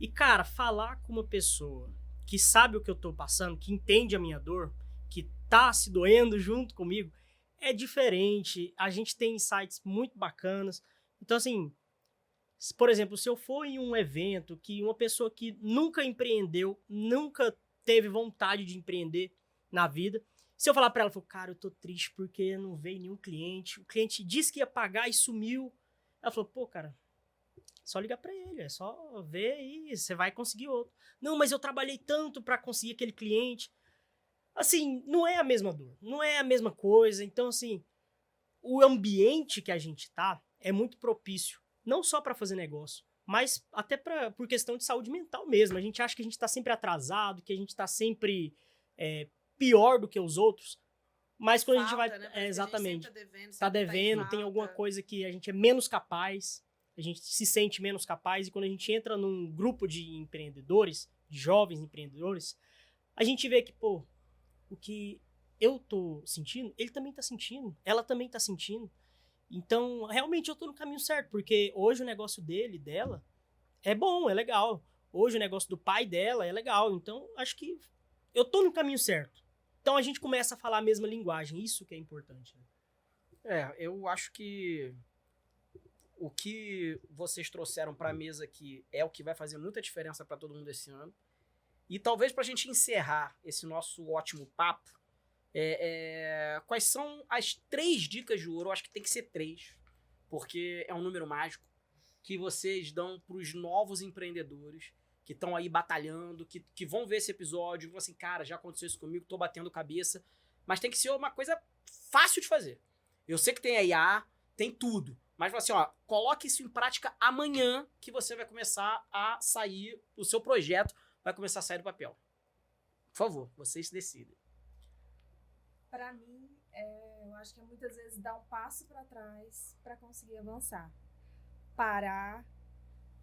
E, cara, falar com uma pessoa que sabe o que eu tô passando, que entende a minha dor, que tá se doendo junto comigo, é diferente. A gente tem insights muito bacanas. Então, assim, por exemplo, se eu for em um evento que uma pessoa que nunca empreendeu, nunca teve vontade de empreender na vida, se eu falar pra ela, cara, eu tô triste porque não veio nenhum cliente, o cliente disse que ia pagar e sumiu. Ela falou, pô, cara, só ligar pra ele, é só ver e você vai conseguir outro. Não, mas eu trabalhei tanto pra conseguir aquele cliente. Assim, não é a mesma dor, não é a mesma coisa. Então, assim, o ambiente que a gente tá é muito propício, não só pra fazer negócio, mas até por questão de saúde mental mesmo. A gente acha que a gente tá sempre atrasado, que a gente tá sempre pior do que os outros. Mas quando a gente vai... Né? Exatamente. A gente tá devendo, tem alguma coisa que a gente é menos capaz, a gente se sente menos capaz, e quando a gente entra num grupo de empreendedores, de jovens empreendedores, a gente vê que, pô, o que eu tô sentindo, ele também tá sentindo, ela também tá sentindo. Então, realmente eu tô no caminho certo, porque hoje o negócio dela, é bom, é legal. Hoje o negócio do pai dela é legal. Então, acho que eu tô no caminho certo. Então, a gente começa a falar a mesma linguagem. Isso que é importante. Né? Eu acho que o que vocês trouxeram para a mesa aqui é o que vai fazer muita diferença para todo mundo esse ano. E talvez para a gente encerrar esse nosso ótimo papo, quais são as 3 dicas de ouro? Eu acho que tem que ser 3, porque é um número mágico, que vocês dão para os novos empreendedores que estão aí batalhando, que vão ver esse episódio e vão assim, cara, já aconteceu isso comigo, tô batendo cabeça, mas tem que ser uma coisa fácil de fazer. Eu sei que tem a IA, tem tudo, mas assim, ó, coloque isso em prática amanhã que você vai começar a sair, o seu projeto vai começar a sair do papel. Por favor, vocês decidem. Para mim, eu acho que é muitas vezes dar um passo para trás para conseguir avançar. Parar,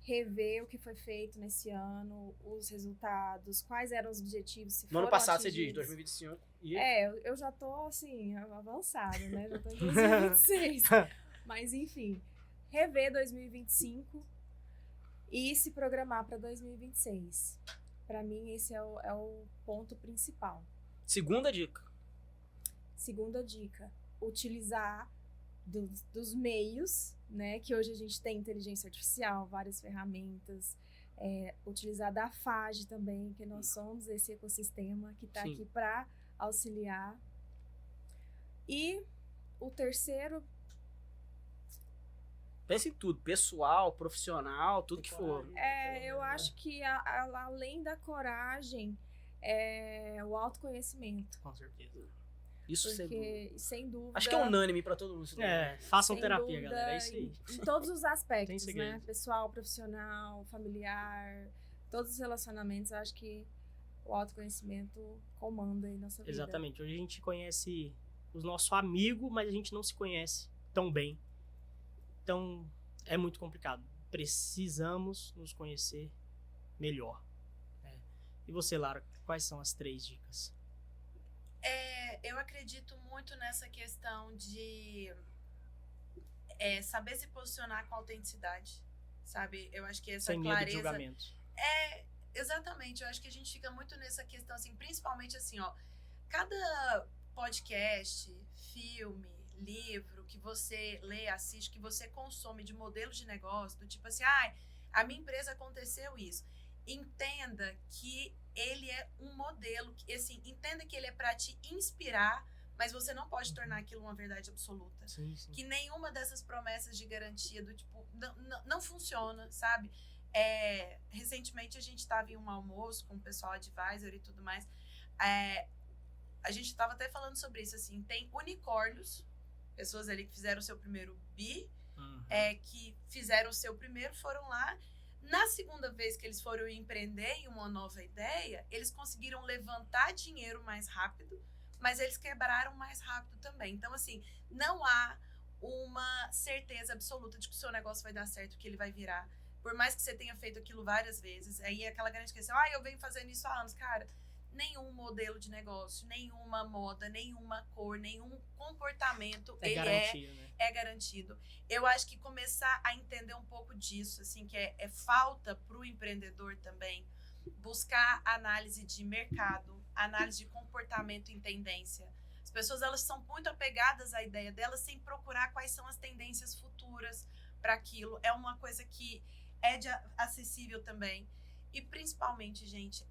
rever o que foi feito nesse ano, os resultados, quais eram os objetivos, se No ano foram passado, você diz, atingidos. 2025. E Eu já tô, assim, avançada, né? Já tô em 2026. Mas, enfim, rever 2025 e se programar para 2026. Para mim, esse é o ponto principal. segunda dica. Segunda dica, utilizar dos meios, né? Que hoje a gente tem inteligência artificial, várias ferramentas. Utilizar da FAGE também, que nós somos esse ecossistema que está Sim. aqui para auxiliar. E o terceiro, Pensa em tudo, pessoal, profissional, tudo que for. eu acho que além da coragem, o autoconhecimento. Com certeza. Isso sem dúvida. Porque, sem dúvida... Acho que é unânime pra todo mundo. Façam sem terapia, dúvida, galera. É isso aí. em todos os Tem aspectos, segredo. né? Pessoal, profissional, familiar, todos os relacionamentos, eu acho que o autoconhecimento comanda aí nossa vida. Exatamente. Hoje a gente conhece o nosso amigo, mas a gente não se conhece tão bem. Então, é muito complicado. Precisamos nos conhecer melhor. Né? E você, Lara, quais são as 3 dicas? Eu acredito muito nessa questão de saber se posicionar com autenticidade, sabe? Eu acho que essa Sem medo de clareza... julgamentos. Exatamente, eu acho que a gente fica muito nessa questão, assim, principalmente assim, ó, cada podcast, filme, livro que você lê, assiste, que você consome de modelos de negócio, do tipo assim, a minha empresa aconteceu isso. Entenda que ele é um modelo, assim, entenda que ele é para te inspirar, mas você não pode tornar aquilo uma verdade absoluta. Sim, sim. Que nenhuma dessas promessas de garantia do tipo, não funciona, sabe? Recentemente a gente estava em um almoço com o pessoal advisor e tudo mais. A gente estava até falando sobre isso, assim, tem unicórnios, pessoas ali que fizeram o seu primeiro bi, que fizeram o seu primeiro, foram lá. Na segunda vez que eles foram empreender em uma nova ideia, eles conseguiram levantar dinheiro mais rápido, mas eles quebraram mais rápido também. Então, assim, não há uma certeza absoluta de que o seu negócio vai dar certo, que ele vai virar. Por mais que você tenha feito aquilo várias vezes, aí é aquela grande questão, eu venho fazendo isso há anos. Cara, nenhum modelo de negócio, nenhuma moda, nenhuma cor, nenhum comportamento, é garantido. Eu acho que começar a entender um pouco disso, assim, que é falta para o empreendedor também, buscar análise de mercado, análise de comportamento em tendência. As pessoas, elas são muito apegadas à ideia delas sem procurar quais são as tendências futuras para aquilo. É uma coisa que é acessível também. E principalmente, gente,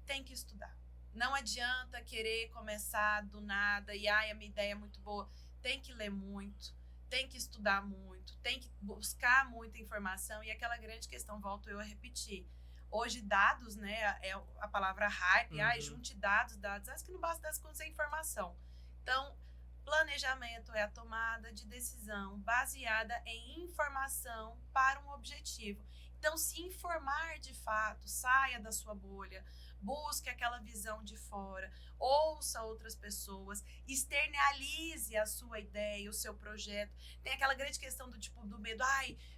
tem que estudar. Não adianta querer começar do nada e a minha ideia é muito boa. Tem que ler muito, tem que estudar muito, tem que buscar muita informação. E aquela grande questão, volto eu a repetir. Hoje, dados, né, é a palavra hype, junte dados. Acho que não basta das coisas, é informação. Então, planejamento é a tomada de decisão baseada em informação para um objetivo. Então, se informar de fato, saia da sua bolha, busque aquela visão de fora, ouça outras pessoas, externalize a sua ideia, o seu projeto. Tem aquela grande questão do tipo do medo,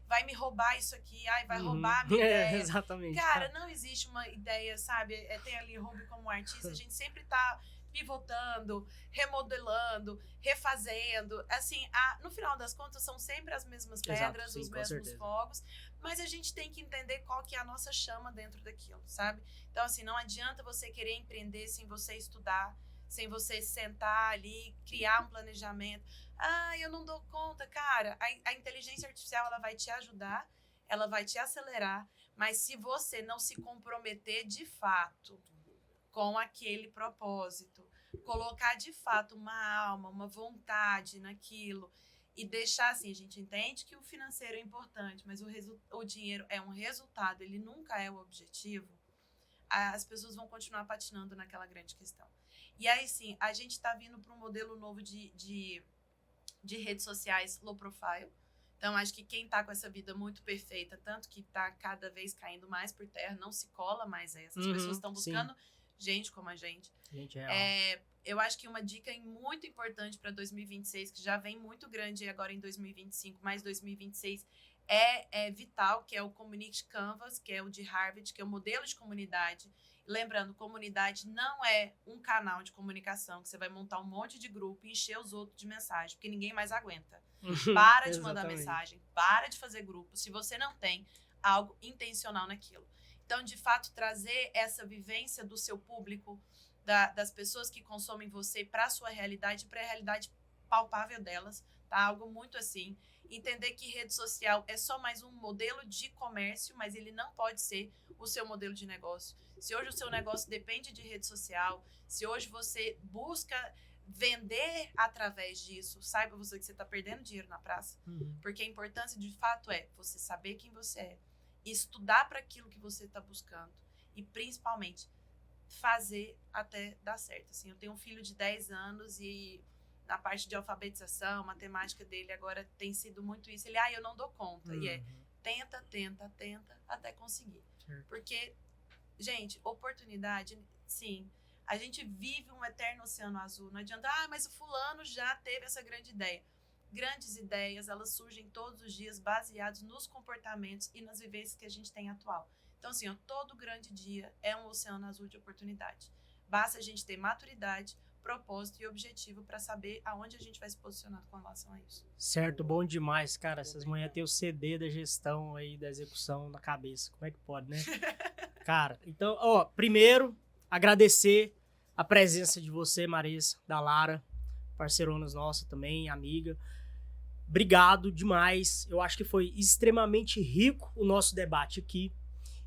vai me roubar isso aqui, vai roubar a minha ideia. Exatamente. Cara, não existe uma ideia, sabe? Tem ali Ruby como artista, a gente sempre tá pivotando, remodelando, refazendo. Assim, no final das contas, são sempre as mesmas pedras, os mesmos fogos, mas a gente tem que entender qual que é a nossa chama dentro daquilo, sabe? Então, assim, não adianta você querer empreender sem você estudar, sem você sentar ali, criar um planejamento. Eu não dou conta. Cara, a inteligência artificial, ela vai te ajudar, ela vai te acelerar, mas se você não se comprometer de fato com aquele propósito, colocar de fato uma alma, uma vontade naquilo e deixar assim, a gente entende que o financeiro é importante, mas o dinheiro é um resultado, ele nunca é o objetivo, as pessoas vão continuar patinando naquela grande questão. E aí sim, a gente está vindo para um modelo novo de redes sociais low profile. Então, acho que quem está com essa vida muito perfeita, tanto que está cada vez caindo mais por terra, não se cola mais essas pessoas estão buscando gente como a gente. Gente real. Eu acho que uma dica muito importante para 2026, que já vem muito grande agora em 2025, mais 2026, é vital, que é o Community Canvas, que é o de Harvard, que é o modelo de comunidade. Lembrando, comunidade não é um canal de comunicação que você vai montar um monte de grupo e encher os outros de mensagem, porque ninguém mais aguenta. Para de mandar mensagem, para de fazer grupo, se você não tem algo intencional naquilo. Então, de fato, trazer essa vivência do seu público, das pessoas que consomem você para a sua realidade, para a realidade palpável delas, tá? Algo muito assim. Entender que rede social é só mais um modelo de comércio, mas ele não pode ser o seu modelo de negócio. Se hoje o seu negócio depende de rede social, se hoje você busca vender através disso, saiba você que você está perdendo dinheiro na praça. Porque a importância, de fato, é você saber quem você é, estudar para aquilo que você está buscando e, principalmente, fazer até dar certo. Assim, eu tenho um filho de 10 anos e na parte de alfabetização, matemática dele agora tem sido muito isso. Ele, eu não dou conta. E tenta até conseguir. Porque, gente, oportunidade, sim, a gente vive um eterno oceano azul. Não adianta, mas o fulano já teve essa grande ideia. Grandes ideias, elas surgem todos os dias baseadas nos comportamentos e nas vivências que a gente tem atual. Então, assim, todo grande dia é um oceano azul de oportunidade. Basta a gente ter maturidade, propósito e objetivo para saber aonde a gente vai se posicionar com relação a isso. Certo, bom demais, cara. Essas manhãs tem o CD da gestão aí, da execução na cabeça. Como é que pode, né? Cara, então, primeiro, agradecer a presença de você, Marisa, da Lara, parceironas nossa também, amiga. Obrigado demais. Eu acho que foi extremamente rico o nosso debate aqui.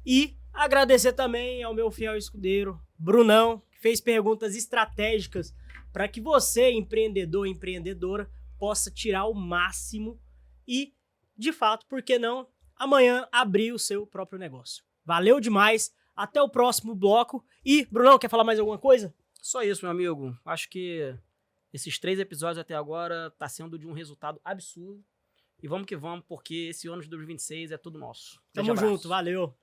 E agradecer também ao meu fiel escudeiro, Brunão, que fez perguntas estratégicas para que você, empreendedor, empreendedora, possa tirar o máximo e, de fato, por que não, amanhã abrir o seu próprio negócio. Valeu demais, até o próximo bloco. E, Brunão, quer falar mais alguma coisa? Só isso, meu amigo. Acho que esses 3 episódios até agora tá sendo de um resultado absurdo. E vamos que vamos, porque esse ano de 2026 é tudo nosso. Tamo junto, valeu.